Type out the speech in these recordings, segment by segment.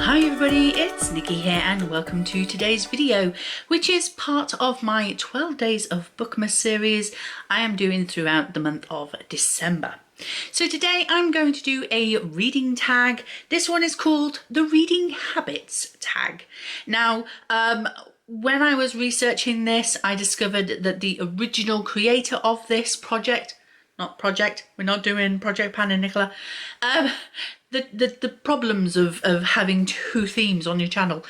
Hi everybody, it's Nikki here and welcome to today's video, which is part of my 12 days of Bookmas series I am doing throughout the month of December. So today I'm going to do a reading tag. This one is called the Reading Habits tag. Now, when I was researching this, I discovered that the original creator of this we're not doing Project Pan and Nicola, the problems of having two themes on your channel.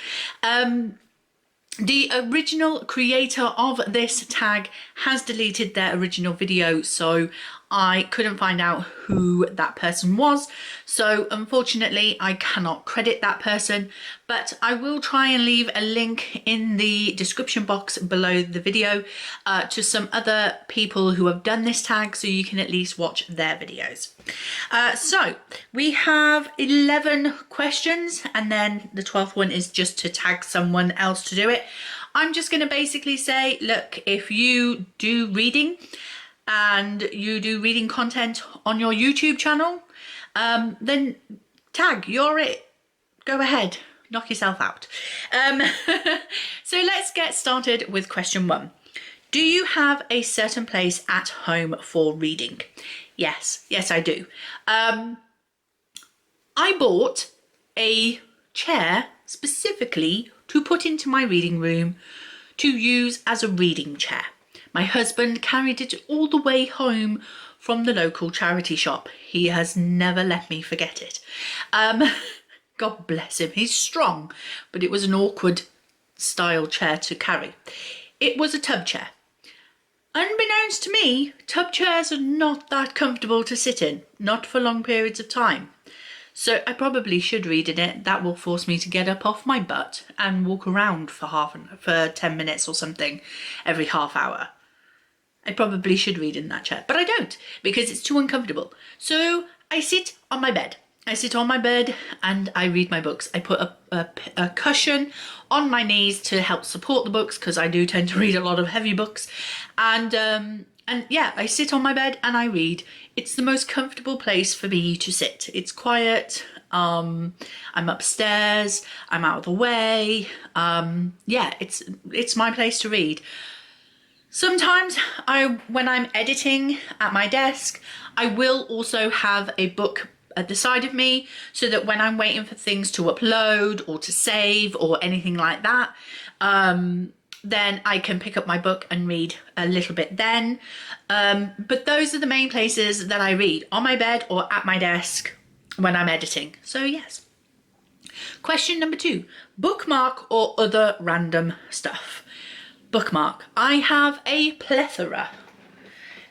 The original creator of this tag has deleted their original video, so I couldn't find out who that person was. So unfortunately, I cannot credit that person, but I will try and leave a link in the description box below the video to some other people who have done this tag, so you can at least watch their videos. So we have 11 questions, and then the 12th one is just to tag someone else to do it. I'm just going to basically say, look, if you do reading and you do reading content on your YouTube channel, then tag, you're it. Go ahead, knock yourself out. So let's get started with question 1. Do you have a certain place at home for reading? Yes, I do. I bought a chair specifically to put into my reading room to use as a reading chair. My husband carried it all the way home from the local charity shop. He has never let me forget it. God bless him, he's strong, but it was an awkward style chair to carry. It was a tub chair. Unbeknownst to me, tub chairs are not that comfortable to sit in, not for long periods of time. So I probably should read in it. That will force me to get up off my butt and walk around for 10 minutes or something every half hour. I probably should read in that chair, but I don't because it's too uncomfortable. So I sit on my bed. And I read my books. I put a cushion on my knees to help support the books because I do tend to read a lot of heavy books. And yeah, I sit on my bed and I read. It's the most comfortable place for me to sit. It's quiet. I'm upstairs. I'm out of the way. Yeah, it's my place to read. Sometimes when I'm editing at my desk, I will also have a book at the side of me so that when I'm waiting for things to upload or to save or anything like that, then I can pick up my book and read a little bit then. But those are the main places that I read, on my bed or at my desk when I'm editing. So yes. Question number 2, bookmark or other random stuff? Bookmark. I have a plethora.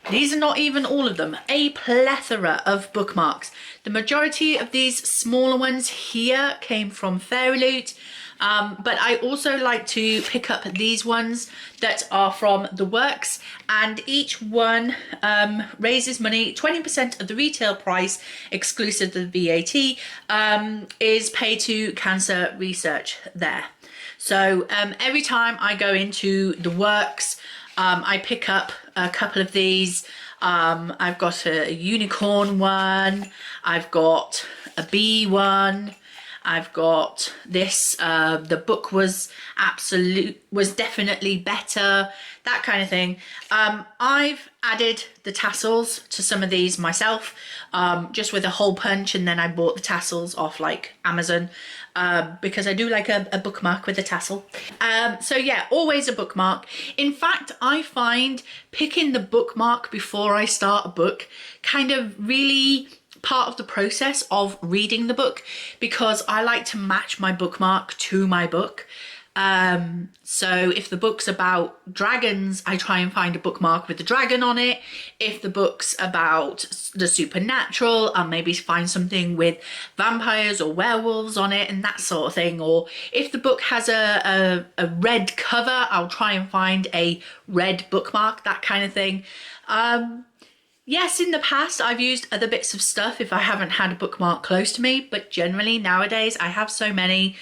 These are not even all of them, a plethora of bookmarks. The majority of these smaller ones here came from Fairy Loot, but I also like to pick up these ones that are from The Works, and each one raises money. 20% of the retail price, exclusive of the VAT, is paid to cancer research there. So every time I go into The Works, I pick up a couple of these. I've got a unicorn one, I've got a bee one, I've got this, the book was definitely better, that kind of thing. I've added the tassels to some of these myself, just with a hole punch, and then I bought the tassels off like Amazon, because I do like a bookmark with a tassel. So yeah, always a bookmark. In fact, I find picking the bookmark before I start a book kind of really part of the process of reading the book, because I like to match my bookmark to my book. So if the book's about dragons, I try and find a bookmark with the dragon on it. If the book's about the supernatural, I'll maybe find something with vampires or werewolves on it and that sort of thing. Or if the book has a red cover, I'll try and find a red bookmark, that kind of thing. Yes, in the past I've used other bits of stuff if I haven't had a bookmark close to me, but generally nowadays I have so many,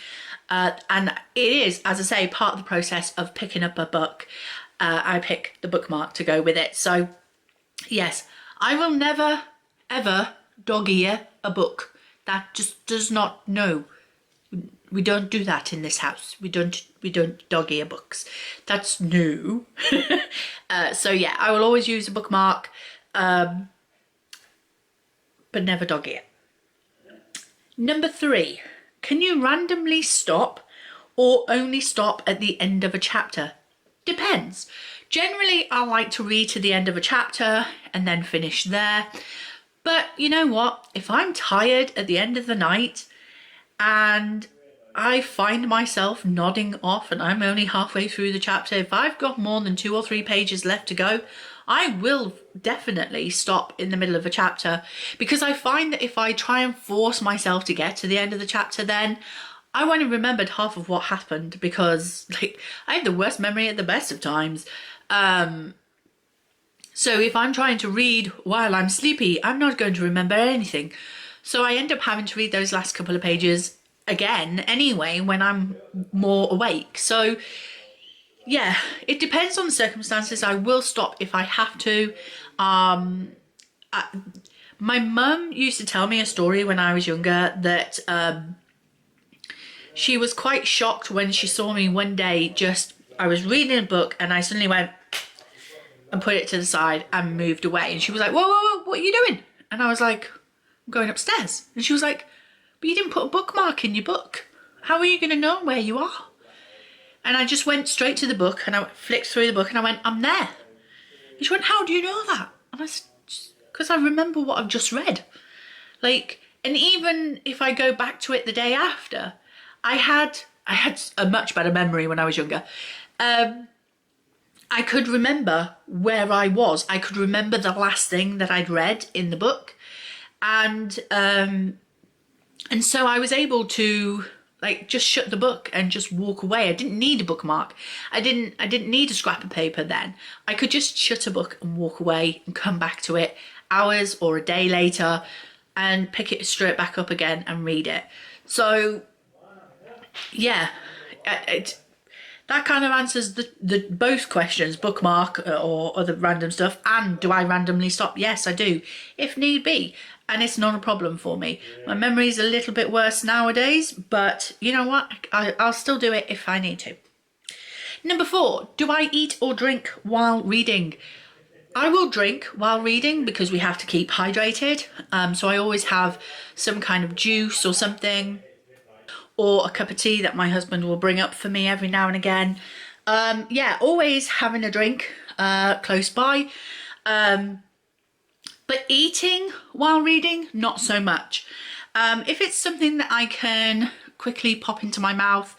and it is, as I say, part of the process of picking up a book. I pick the bookmark to go with it. So yes, I will never ever dog ear a book. That just does not know. We don't do that in this house. We don't dog ear books. That's new. So yeah, I will always use a bookmark, but never dog ear. Number 3, can you randomly stop or only stop at the end of a chapter? Depends. Generally, I like to read to the end of a chapter and then finish there. But you know what? If I'm tired at the end of the night and I find myself nodding off and I'm only halfway through the chapter, if I've got more than 2 or 3 pages left to go, I will definitely stop in the middle of a chapter, because I find that if I try and force myself to get to the end of the chapter, then I won't have remembered half of what happened, because like I have the worst memory at the best of times. So if I'm trying to read while I'm sleepy, I'm not going to remember anything. So I end up having to read those last couple of pages again anyway when I'm more awake. So yeah, it depends on the circumstances. I will stop if I have to. My mum used to tell me a story when I was younger that she was quite shocked when she saw me one day, I was reading a book and I suddenly went and put it to the side and moved away. And she was like, whoa, whoa, whoa, what are you doing? And I was like, I'm going upstairs. And she was like, but you didn't put a bookmark in your book. How are you going to know where you are? And I just went straight to the book and I flicked through the book and I went, I'm there. And she went, how do you know that? And I said, because I remember what I've just read. Like, and even if I go back to it the day after, I had a much better memory when I was younger. I could remember where I was. I could remember the last thing that I'd read in the book. And so I was able to like just shut the book and just walk away. I didn't need a bookmark. I didn't need a scrap of paper then. I could just shut a book and walk away and come back to it hours or a day later and pick it straight back up again and read it. So yeah, that kind of answers the both questions, bookmark or other random stuff, and do I randomly stop? Yes, I do, if need be, and it's not a problem for me. My memory's a little bit worse nowadays, but you know what? I'll still do it if I need to. Number 4, do I eat or drink while reading? I will drink while reading because we have to keep hydrated. So I always have some kind of juice or something, or a cup of tea that my husband will bring up for me every now and again. Yeah, always having a drink close by. But eating while reading, not so much. If it's something that I can quickly pop into my mouth,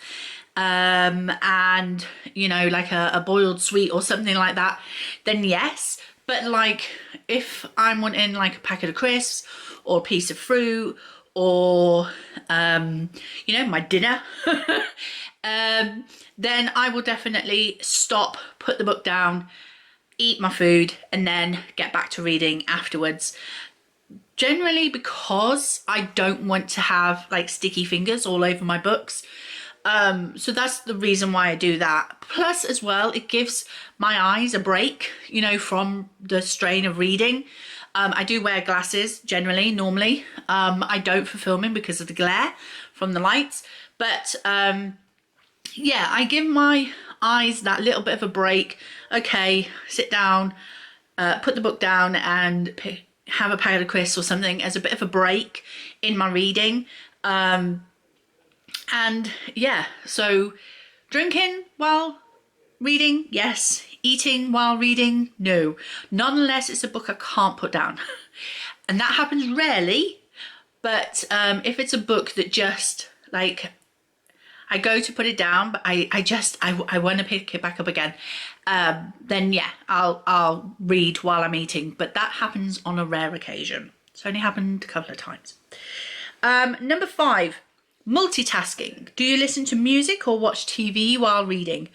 and you know, like a boiled sweet or something like that, then yes. But like if I'm wanting like a packet of crisps or a piece of fruit or you know, my dinner, then I will definitely stop, put the book down, eat my food, and then get back to reading afterwards. Generally because I don't want to have like sticky fingers all over my books. So that's the reason why I do that. Plus as well, it gives my eyes a break, you know, from the strain of reading. I do wear glasses generally, normally. I don't for filming because of the glare from the lights. But yeah, I give my eyes that little bit of a break. Okay, sit down, put the book down and have a packet of crisps or something as a bit of a break in my reading. And yeah, so drinking while reading, yes. Eating while reading, no. Not unless it's a book I can't put down. And that happens rarely, but if it's a book that just like I go to put it down, but I want to pick it back up again, then yeah, I'll read while I'm eating, but that happens on a rare occasion. It's only happened a couple of times. Number 5, multitasking. Do you listen to music or watch TV while reading?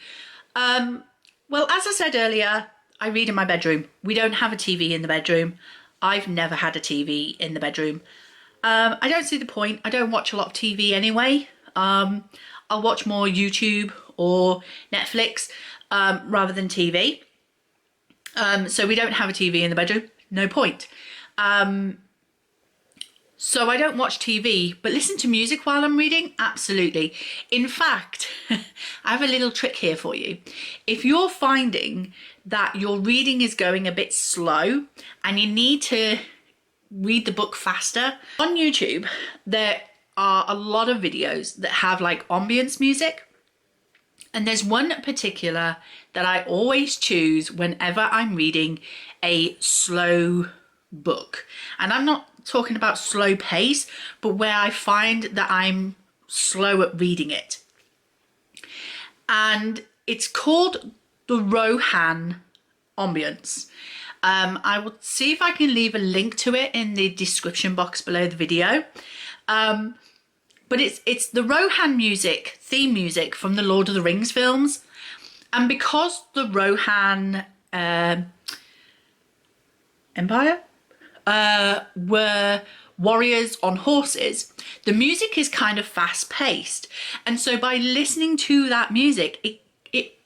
Well, as I said earlier, I read in my bedroom. We don't have a TV in the bedroom. I've never had a TV in the bedroom. I don't see the point. I don't watch a lot of TV anyway. I'll watch more YouTube or Netflix rather than TV. So we don't have a TV in the bedroom. No point. So I don't watch TV, but listen to music while I'm reading? Absolutely. In fact, I have a little trick here for you. If you're finding that your reading is going a bit slow and you need to read the book faster, on YouTube, there are a lot of videos that have like ambience music. And there's one particular that I always choose whenever I'm reading a slow book. And I'm not talking about slow pace, but where I find that I'm slow at reading it. And it's called the Rohan ambience. I will see if I can leave a link to it in the description box below the video. But it's the Rohan music, theme music from the Lord of the Rings films. And because the Rohan Empire were warriors on horses, the music is kind of fast paced. And so by listening to that music, it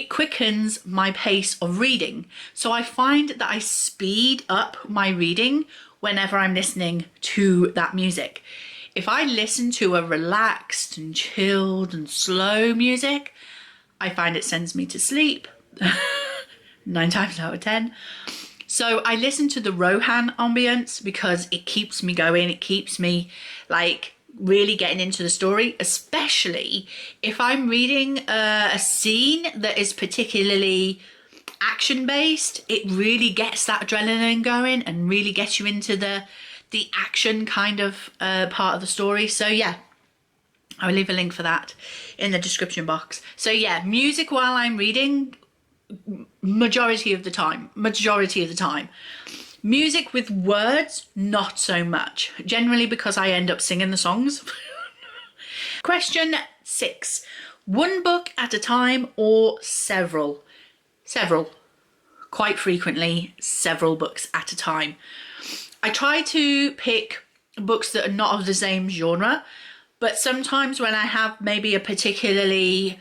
quickens my pace of reading. So I find that I speed up my reading whenever I'm listening to that music. If I listen to a relaxed and chilled and slow music, I find it sends me to sleep 9 times out of 10. So I listen to the Rohan ambience because it keeps me going. It keeps me like really getting into the story, especially if I'm reading a scene that is particularly action based. It really gets that adrenaline going and really gets you into the action kind of part of the story. So yeah, I'll leave a link for that in the description box. So yeah, music while I'm reading, majority of the time. Music with words, not so much. Generally because I end up singing the songs. Question 6. One book at a time or several? Several. Quite frequently, several books at a time. I try to pick books that are not of the same genre, but sometimes when I have maybe a particularly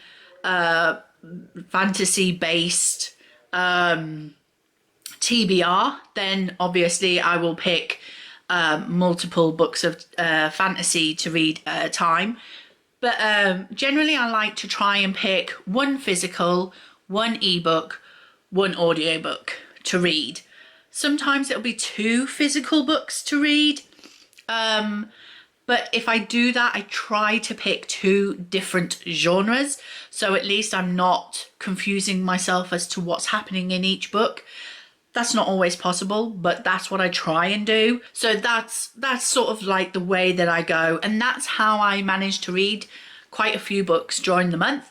fantasy-based TBR, then obviously I will pick multiple books of fantasy to read at a time. But generally I like to try and pick one physical, one ebook, one audiobook to read. Sometimes it'll be 2 physical books to read. But if I do that, I try to pick 2 different genres. So at least I'm not confusing myself as to what's happening in each book. That's not always possible, but that's what I try and do. So that's sort of like the way that I go. And that's how I managed to read quite a few books during the month.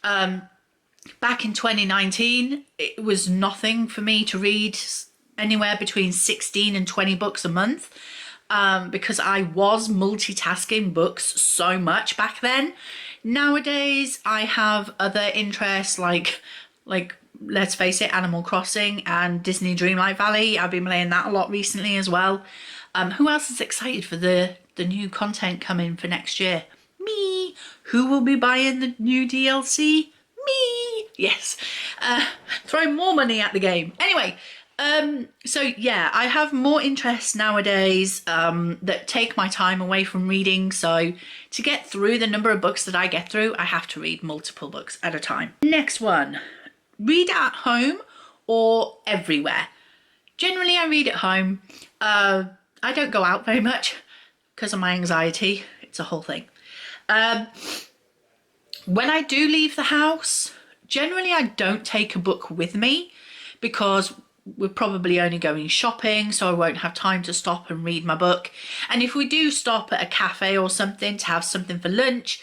Back in 2019, it was nothing for me to read anywhere between 16 and 20 books a month. Because I was multitasking books so much back then. Nowadays, I have other interests like let's face it, Animal Crossing and Disney Dreamlight Valley. I've been playing that a lot recently as well. Who else is excited for the new content coming for next year? Me. Who will be buying the new DLC? Me. Yes. Throw more money at the game. Anyway. So yeah, I have more interests nowadays that take my time away from reading. So to get through the number of books that I get through, I have to read multiple books at a time. Next one, read at home or everywhere? Generally, I read at home. I don't go out very much because of my anxiety. It's a whole thing. When I do leave the house, generally I don't take a book with me because we're probably only going shopping, so I won't have time to stop and read my book. And if we do stop at a cafe or something to have something for lunch,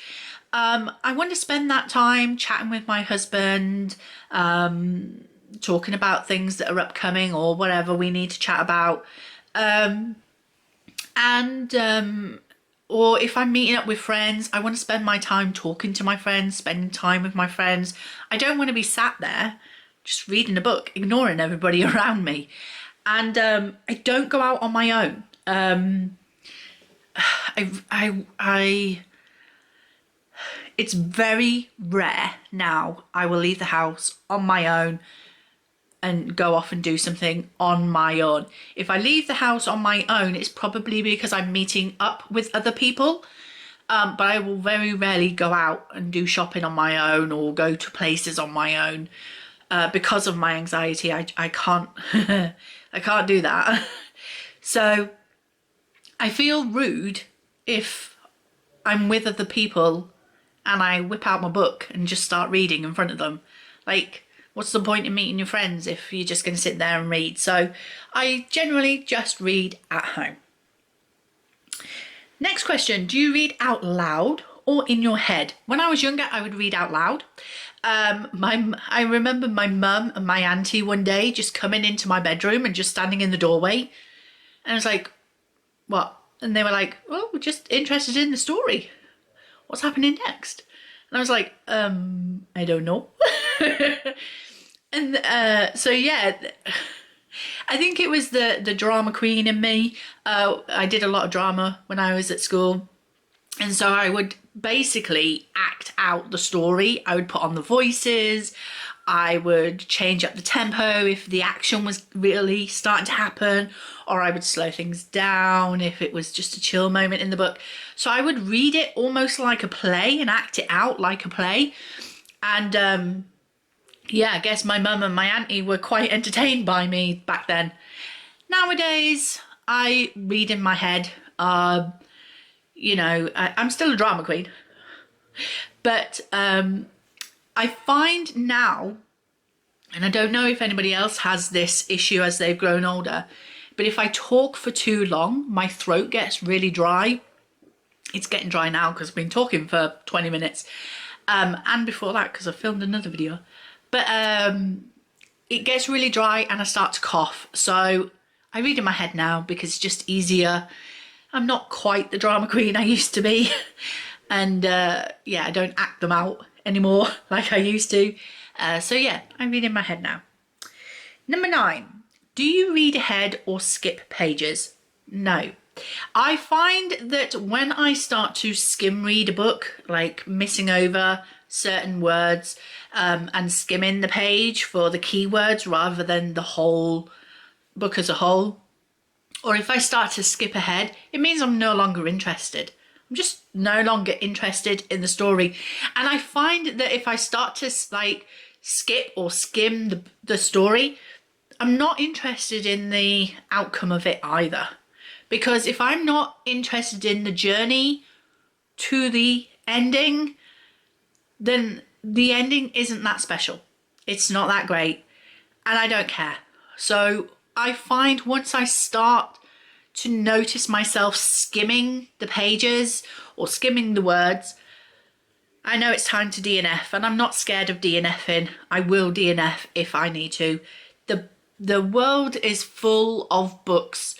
I want to spend that time chatting with my husband, talking about things that are upcoming or whatever we need to chat about. Or if I'm meeting up with friends, I want to spend my time talking to my friends, spending time with my friends. I don't want to be sat there just reading a book, ignoring everybody around me. And I don't go out on my own. It's very rare now I will leave the house on my own and go off and do something on my own. If I leave the house on my own, it's probably because I'm meeting up with other people. But I will very rarely go out and do shopping on my own or go to places on my own because of my anxiety. I can't I can't do that. So I feel rude if I'm with other people and I whip out my book and just start reading in front of them. Like, what's the point in meeting your friends if you're just going to sit there and read? So I generally just read at home. Next question, do you read out loud or in your head? When I was younger, I would read out loud. I remember my mum and my auntie one day just coming into my bedroom and just standing in the doorway. And I was like, what? And they were like, well, we're just interested in the story. What's happening next? And I was like, I don't know. And so yeah, I think it was the drama queen in me. I did a lot of drama when I was at school. And so I would basically act out the story. I would put on the voices. I would change up the tempo if the action was really starting to happen, or I would slow things down if it was just a chill moment in the book. So I would read it almost like a play and act it out like a play. And yeah, I guess my mum and my auntie were quite entertained by me back then. Nowadays, I read in my head. You know, I'm still a drama queen. But I find now, and I don't know if anybody else has this issue as they've grown older, but if I talk for too long, my throat gets really dry. It's getting dry now because I've been talking for 20 minutes. And before that, because I filmed another video. But it gets really dry and I start to cough. So I read in my head now because it's just easier. I'm not quite the drama queen I used to be. And yeah, I don't act them out anymore like I used to. So yeah, I read in my head now. Number 9, do you read ahead or skip pages? No. I find that when I start to skim read a book, like missing over certain words and skimming the page for the keywords rather than the whole book as a whole, or if I start to skip ahead, it means I'm no longer interested. I'm just no longer interested in the story. And I find that if I start to like skip or skim the story, I'm not interested in the outcome of it either. Because if I'm not interested in the journey to the ending, then the ending isn't that special. It's not that great. And I don't care. So I find once I start to notice myself skimming the pages or skimming the words, I know it's time to DNF, and I'm not scared of DNFing. I will DNF if I need to. The world is full of books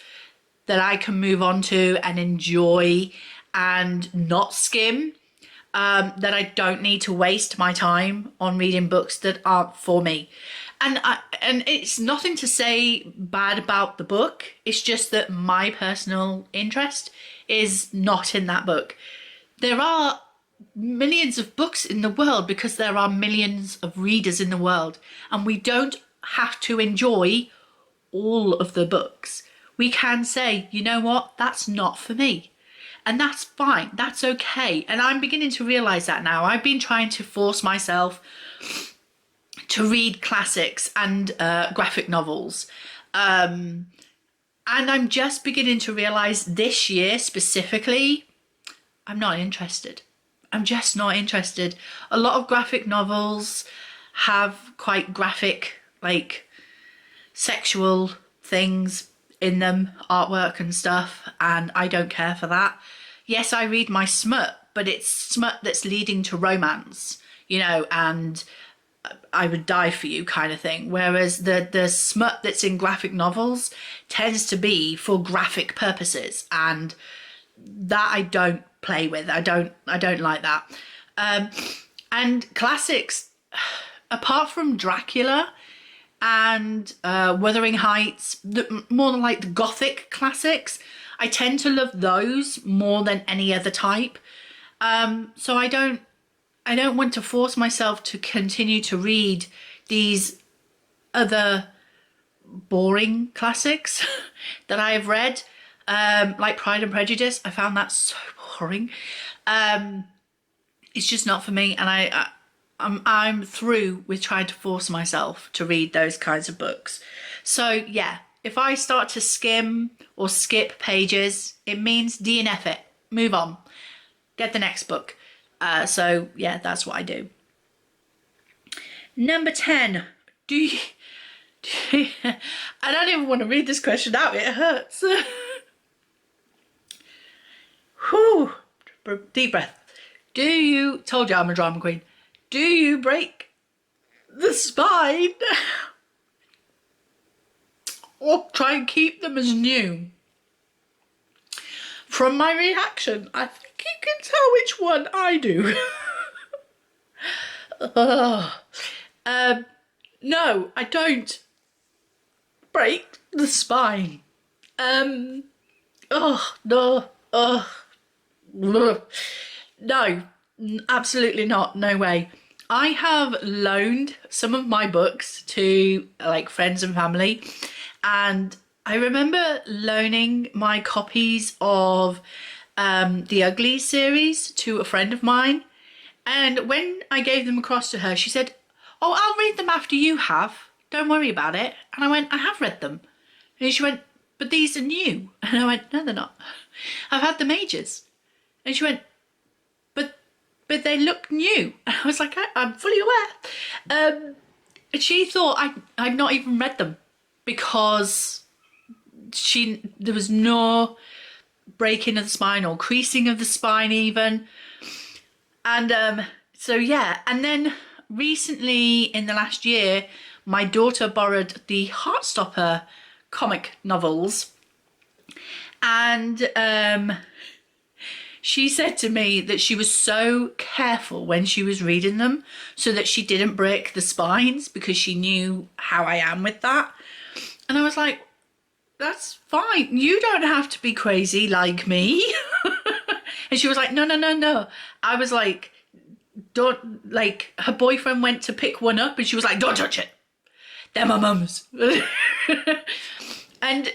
that I can move on to and enjoy and not skim, that I don't need to waste my time on reading books that aren't for me. And it's nothing to say bad about the book. It's just that my personal interest is not in that book. There are millions of books in the world because there are millions of readers in the world, and we don't have to enjoy all of the books. We can say, you know what, that's not for me. And that's fine, that's okay. And I'm beginning to realise that now. I've been trying to force myself to read classics and graphic novels. And I'm just beginning to realise this year specifically, I'm not interested. I'm just not interested. A lot of graphic novels have quite graphic, like sexual things in them, artwork and stuff, and I don't care for that. Yes, I read my smut, but it's smut that's leading to romance, you know, and I would die for you kind of thing. Whereas the smut that's in graphic novels tends to be for graphic purposes, and that I don't play with. I don't like that. And classics, apart from Dracula and Wuthering Heights, more like the gothic classics, I tend to love those more than any other type. So I don't want to force myself to continue to read these other boring classics that I have read, like Pride and Prejudice. I found that so boring. It's just not for me, and I'm through with trying to force myself to read those kinds of books. So yeah, if I start to skim or skip pages, it means DNF it. Move on. Get the next book. So yeah, that's what I do. Number 10. I don't even want to read this question out. It hurts. Whew. Deep breath. Told you I'm a drama queen. Do you break the spine? Or try and keep them as new? From my reaction, I think you can tell which one I do. No, I don't break the spine. No. No, absolutely not. No way. I have loaned some of my books to like friends and family, and I remember loaning my copies of the Ugly series to a friend of mine, and when I gave them across to her, she said, "Oh, I'll read them after you have. Don't worry about it." And I went, "I have read them." And she went, "But these are new." And I went, "No, they're not. I've had them ages." And she went, but they look new. And I was like, I'm fully aware. And she thought I'd not even read them because there was no breaking of the spine or creasing of the spine even. And so yeah, and then recently in the last year, my daughter borrowed the Heartstopper comic novels, and she said to me that she was so careful when she was reading them so that she didn't break the spines because she knew how I am with that. And I was like, that's fine. You don't have to be crazy like me. And she was like, no. I was like, don't, like, her boyfriend went to pick one up and she was like, don't touch it. They're my mum's. And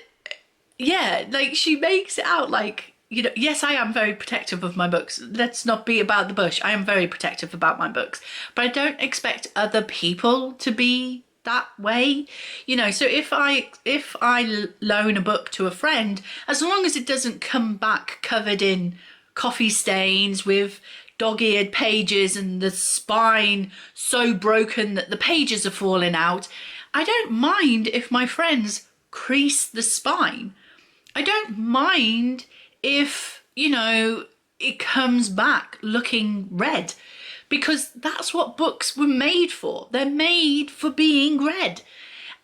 yeah, like she makes it out like, you know, yes, I am very protective of my books. Let's not be about the bush. I am very protective about my books, but I don't expect other people to be that way. You know, so if I loan a book to a friend, as long as it doesn't come back covered in coffee stains with dog-eared pages and the spine so broken that the pages are falling out, I don't mind if my friends crease the spine. I don't mind if, you know, it comes back looking red, because that's what books were made for. They're made for being read.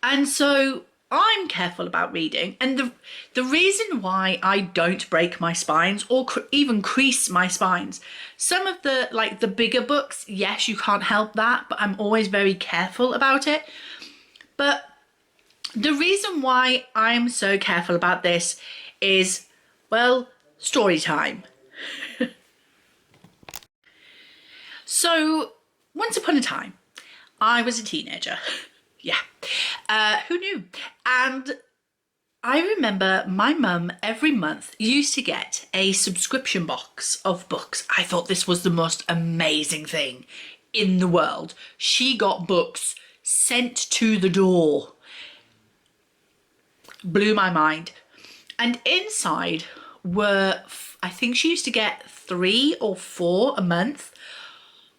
And so I'm careful about reading. And the reason why I don't break my spines or even crease my spines, some of the, like the bigger books, yes, you can't help that, but I'm always very careful about it. But the reason why I'm so careful about this is, well, story time. So, once upon a time, I was a teenager. Yeah. Who knew? And I remember my mum every month used to get a subscription box of books. I thought this was the most amazing thing in the world. She got books sent to the door. Blew my mind. And inside were, I think she used to get 3 or 4 a month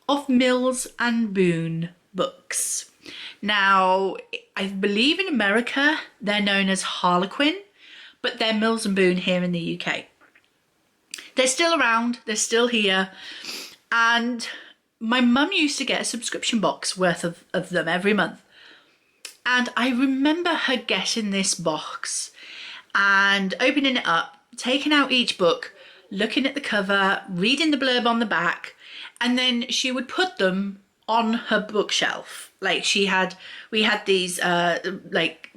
of Mills and Boon books. Now, I believe in America they're known as Harlequin, but they're Mills and Boon here in the UK. They're still around, they're still here, and my mum used to get a subscription box worth of them every month. And I remember her getting this box and opening it up, taking out each book, looking at the cover, reading the blurb on the back, and then she would put them on her bookshelf. Like we had these like,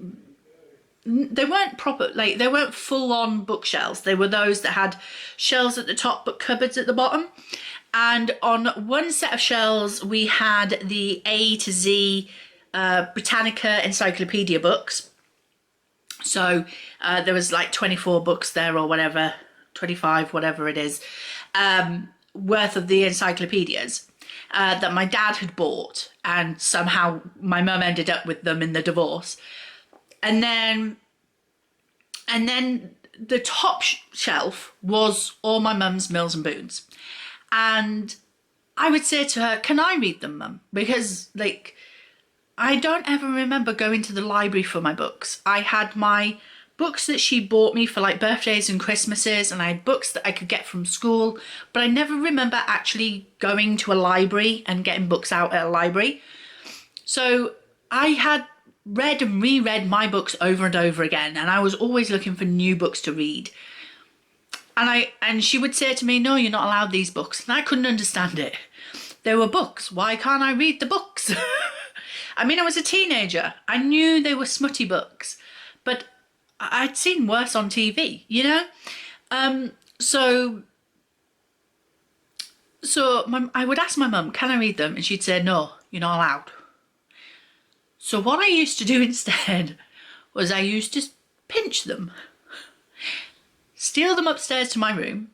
they weren't proper, like they weren't full on bookshelves. They were those that had shelves at the top but cupboards at the bottom. And on one set of shelves we had the A to Z Britannica encyclopedia books. So there was like 24 books there or whatever, 25, whatever it is, worth of the encyclopedias that my dad had bought, and somehow my mum ended up with them in the divorce. And then the top shelf was all my mum's Mills and Boons. And I would say to her, can I read them, Mum? Because, like, I don't ever remember going to the library for my books. I had my books that she bought me for, like, birthdays and Christmases, and I had books that I could get from school, but I never remember actually going to a library and getting books out at a library. So I had read and reread my books over and over again, and I was always looking for new books to read. And she would say to me, no, you're not allowed these books. And I couldn't understand it. They were books. Why can't I read the books? I mean, I was a teenager. I knew they were smutty books, but I'd seen worse on TV, you know? So I would ask my mum, can I read them? And she'd say, no, you're not allowed. So what I used to do instead was I used to pinch them, steal them upstairs to my room,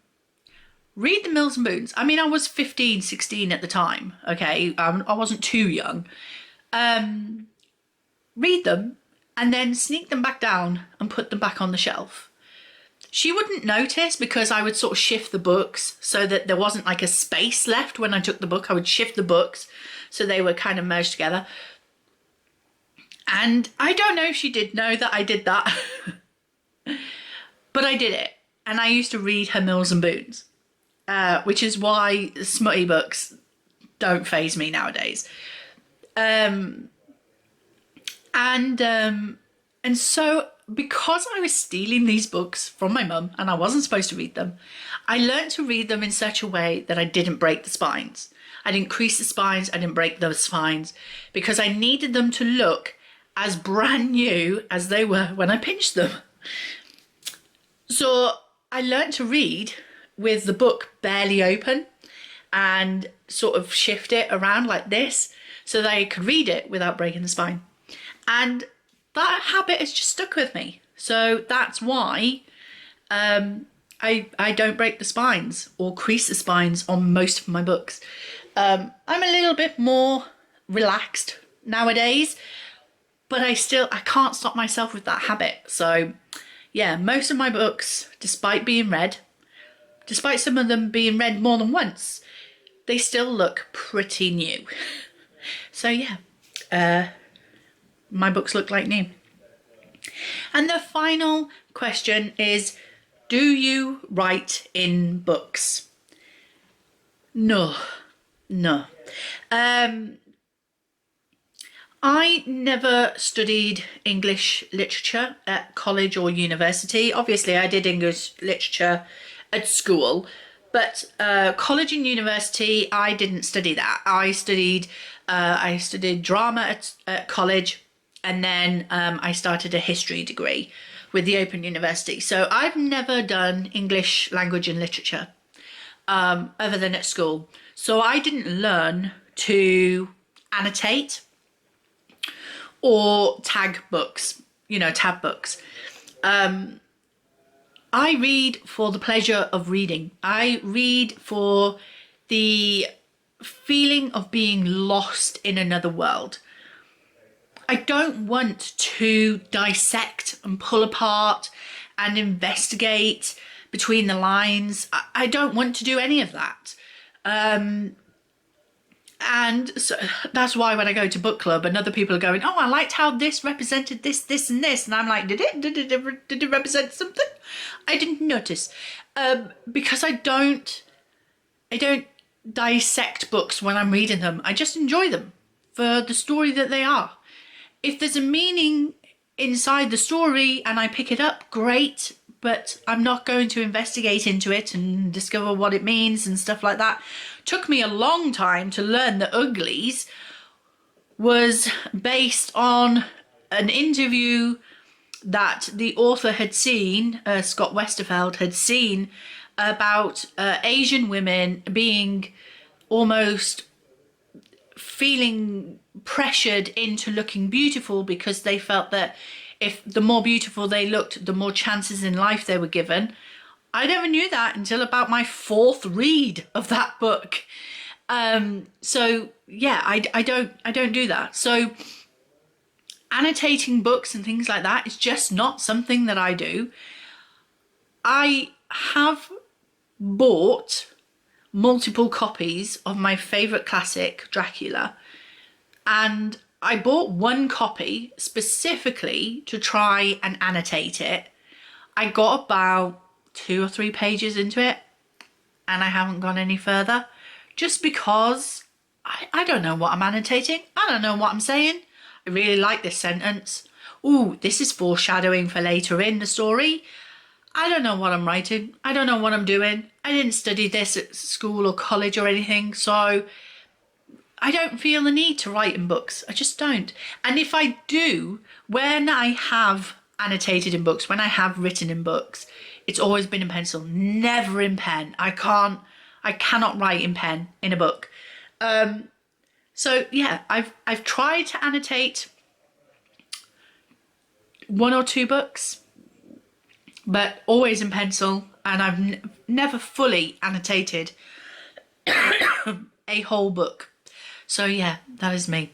read the Mills and Boons. I mean, I was 15, 16 at the time, okay? I wasn't too young. Read them and then sneak them back down and put them back on the shelf. She wouldn't notice because I would sort of shift the books so that there wasn't like a space left when I took the book. I would shift the books so they were kind of merged together. And I don't know if she did know that I did that, but I did it. And I used to read her Mills and Boons, which is why smutty books don't faze me nowadays. And so because I was stealing these books from my mum and I wasn't supposed to read them, I learned to read them in such a way that I didn't break the spines. I didn't crease the spines, I didn't break those spines, because I needed them to look as brand new as they were when I pinched them. So I learned to read with the book barely open and sort of shift it around like this so that I could read it without breaking the spine. And that habit has just stuck with me. So that's why I don't break the spines or crease the spines on most of my books. I'm a little bit more relaxed nowadays, but I can't stop myself with that habit. So yeah, most of my books, despite some of them being read more than once, they still look pretty new. So yeah, my books look like new. And the final question is, do you write in books? No. I never studied English literature at college or university. Obviously, I did English literature at school, but college and university, I didn't study that. I studied drama at college, and then I started a history degree with the Open University. So I've never done English language and literature other than at school. So I didn't learn to annotate or tag books, tab books. I read for the pleasure of reading. I read for the feeling of being lost in another world. I don't want to dissect and pull apart and investigate between the lines. I don't want to do any of that. And so that's why when I go to book club and other people are going, oh, I liked how this represented this, this and this. And I'm like, did it represent something? I didn't notice. Because I don't dissect books when I'm reading them. I just enjoy them for the story that they are. If there's a meaning inside the story and I pick it up, great. But I'm not going to investigate into it and discover what it means and stuff like that. Took me a long time to learn that Uglies was based on an interview that the author had seen, Scott Westerfeld had seen, about Asian women being almost feeling pressured into looking beautiful because they felt that if the more beautiful they looked, the more chances in life they were given. I never knew that until about my 4th read of that book. So yeah, I don't do that. So annotating books and things like that is just not something that I do. I have bought multiple copies of my favourite classic, Dracula, and I bought one copy specifically to try and annotate it. I got about 2 or 3 pages into it and I haven't gone any further, just because I don't know what I'm annotating. I don't know what I'm saying. I really like this sentence. Ooh, this is foreshadowing for later in the story. I don't know what I'm writing. I don't know what I'm doing. I didn't study this at school or college or anything, so I don't feel the need to write in books. I just don't. And if I do, when I have annotated in books, when I have written in books, it's always been in pencil, never in pen. I cannot write in pen in a book. So yeah, I've tried to annotate 1 or 2 books, but always in pencil, and I've never fully annotated a whole book. So yeah, that is me.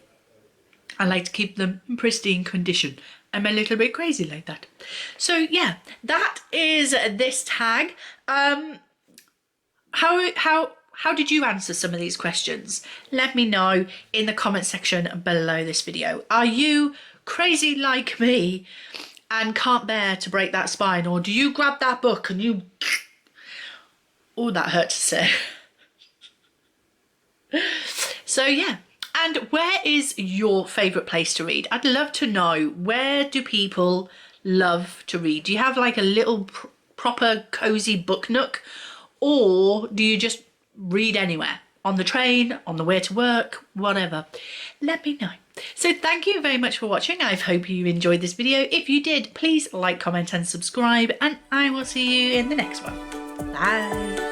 I like to keep them in pristine condition. I'm a little bit crazy like that. So yeah, that is this tag. How did you answer some of these questions? Let me know in the comment section below this video. Are you crazy like me and can't bear to break that spine, or do you grab that book and you... Oh, that hurt to say. So yeah, and where is your favourite place to read? I'd love to know, where do people love to read? Do you have like a little proper cosy book nook, or do you just read anywhere? On the train, on the way to work, whatever. Let me know. So thank you very much for watching. I hope you enjoyed this video. If you did, please like, comment and subscribe, and I will see you in the next one. Bye.